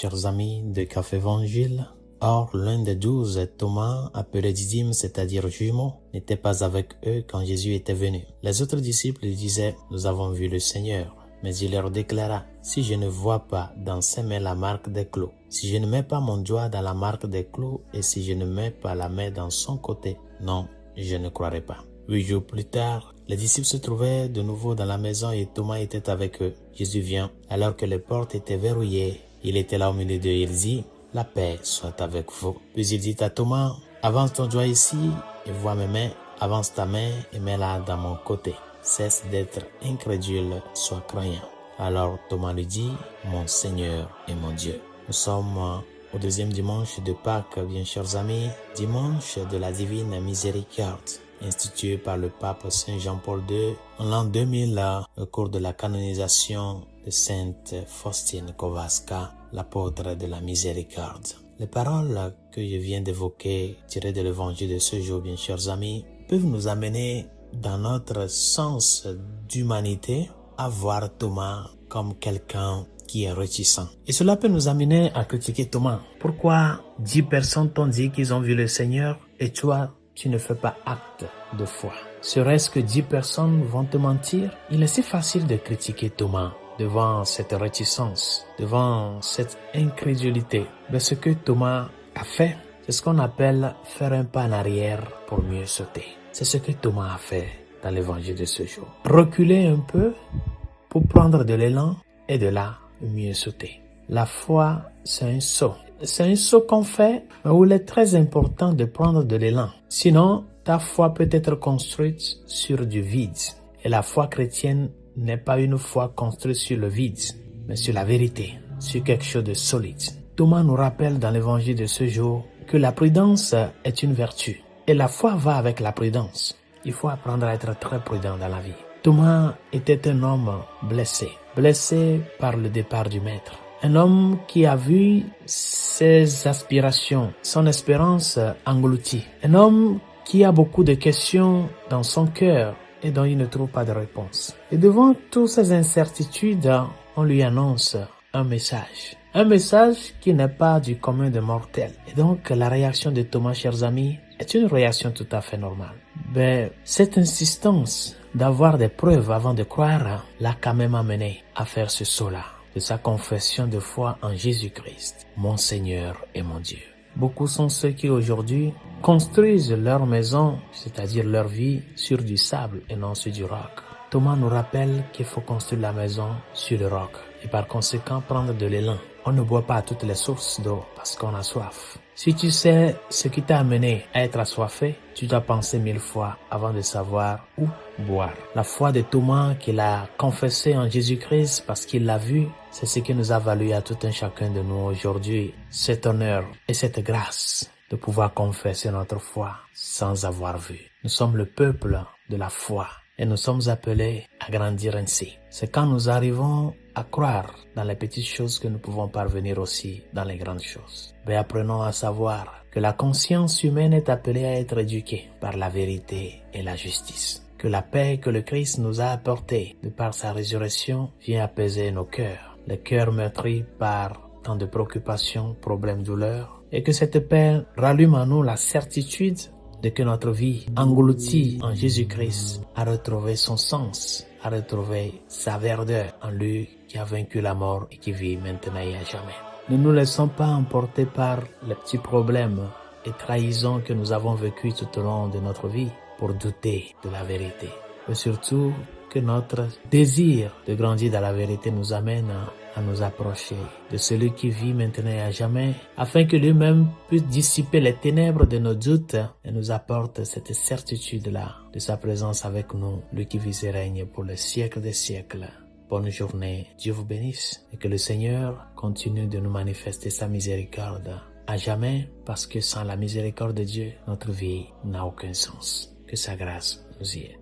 chers amis de Café Évangile. Or, l'un des 12, Thomas, appelé Didyme, c'est-à-dire jumeau, n'était pas avec eux quand Jésus était venu. Les autres disciples lui disaient, « Nous avons vu le Seigneur. » Mais il leur déclara, « Si je ne vois pas dans ses mains la marque des clous, si je ne mets pas mon doigt dans la marque des clous, et si je ne mets pas la main dans son côté, non, je ne croirai pas. » 8 jours plus tard, les disciples se trouvaient de nouveau dans la maison et Thomas était avec eux. Jésus vient, alors que les portes étaient verrouillées. Il était là au milieu d'eux. Il dit, « La paix soit avec vous. » Puis il dit à Thomas, « Avance ton doigt ici et vois mes mains. Avance ta main et mets-la dans mon côté. Cesse d'être incrédule, sois croyant. » Alors Thomas lui dit, « Mon Seigneur et mon Dieu. » Nous sommes au deuxième dimanche de Pâques, bien chers amis, dimanche de la divine miséricorde, institué par le pape Saint Jean-Paul II en l'an 2000 au cours de la canonisation de Sainte Faustine Kowalska, l'apôtre de la miséricorde. Les paroles que je viens d'évoquer, tirées de l'évangile de ce jour, bien chers amis, peuvent nous amener dans notre sens d'humanité à voir Thomas comme quelqu'un qui est réticent. Et cela peut nous amener à critiquer Thomas. Pourquoi 10 personnes t'ont dit qu'ils ont vu le Seigneur et toi, tu ne fais pas acte de foi? Serait-ce que 10 personnes vont te mentir? Il est si facile de critiquer Thomas devant cette réticence, devant cette incrédulité. Mais ce que Thomas a fait, c'est ce qu'on appelle faire un pas en arrière pour mieux sauter. C'est ce que Thomas a fait dans l'évangile de ce jour. Reculer un peu pour prendre de l'élan et de là mieux sauter. La foi, c'est un saut. C'est un saut qu'on fait où il est très important de prendre de l'élan. Sinon, ta foi peut être construite sur du vide. Et la foi chrétienne n'est pas une foi construite sur le vide, mais sur la vérité, sur quelque chose de solide. Thomas nous rappelle dans l'évangile de ce jour que la prudence est une vertu. Et la foi va avec la prudence. Il faut apprendre à être très prudent dans la vie. Thomas était un homme blessé par le départ du Maître. Un homme qui a vu ses aspirations, son espérance engloutie. Un homme qui a beaucoup de questions dans son cœur et dont il ne trouve pas de réponse. Et devant toutes ces incertitudes, on lui annonce un message. Un message qui n'est pas du commun des mortels. Et donc, la réaction de Thomas, chers amis, est une réaction tout à fait normale. Mais cette insistance d'avoir des preuves avant de croire l'a quand même amené à faire ce saut-là de sa confession de foi en Jésus-Christ, mon Seigneur et mon Dieu. Beaucoup sont ceux qui aujourd'hui construisent leur maison, c'est-à-dire leur vie, sur du sable et non sur du roc. Thomas nous rappelle qu'il faut construire la maison sur le roc et par conséquent prendre de l'élan. On ne boit pas à toutes les sources d'eau parce qu'on a soif. Si tu sais ce qui t'a amené à être assoiffé, tu dois penser 1000 fois avant de savoir où boire. La foi de Thomas qu'il a confessée en Jésus-Christ parce qu'il l'a vu, c'est ce qui nous a valu à tout un chacun de nous aujourd'hui cet honneur et cette grâce de pouvoir confesser notre foi sans avoir vu. Nous sommes le peuple de la foi et nous sommes appelés à grandir ainsi. C'est quand nous arrivons à croire dans les petites choses que nous pouvons parvenir aussi dans les grandes choses. Mais apprenons à savoir que la conscience humaine est appelée à être éduquée par la vérité et la justice. Que la paix que le Christ nous a apportée de par sa résurrection vient apaiser nos cœurs. Les cœurs meurtris par tant de préoccupations, problèmes, douleurs. Et que cette paix rallume en nous la certitude de que notre vie engloutie en Jésus-Christ a retrouvé son sens, a retrouvé sa verdeur en lui qui a vaincu la mort et qui vit maintenant et à jamais. Ne nous laissons pas emporter par les petits problèmes et trahisons que nous avons vécus tout au long de notre vie pour douter de la vérité. Mais surtout que notre désir de grandir dans la vérité nous amène à nous approcher de celui qui vit maintenant et à jamais, afin que lui-même puisse dissiper les ténèbres de nos doutes et nous apporte cette certitude-là de sa présence avec nous, lui qui vit et règne pour le siècle des siècles. Bonne journée, Dieu vous bénisse et que le Seigneur continue de nous manifester sa miséricorde à jamais, parce que sans la miséricorde de Dieu, notre vie n'a aucun sens. Que sa grâce nous y aide.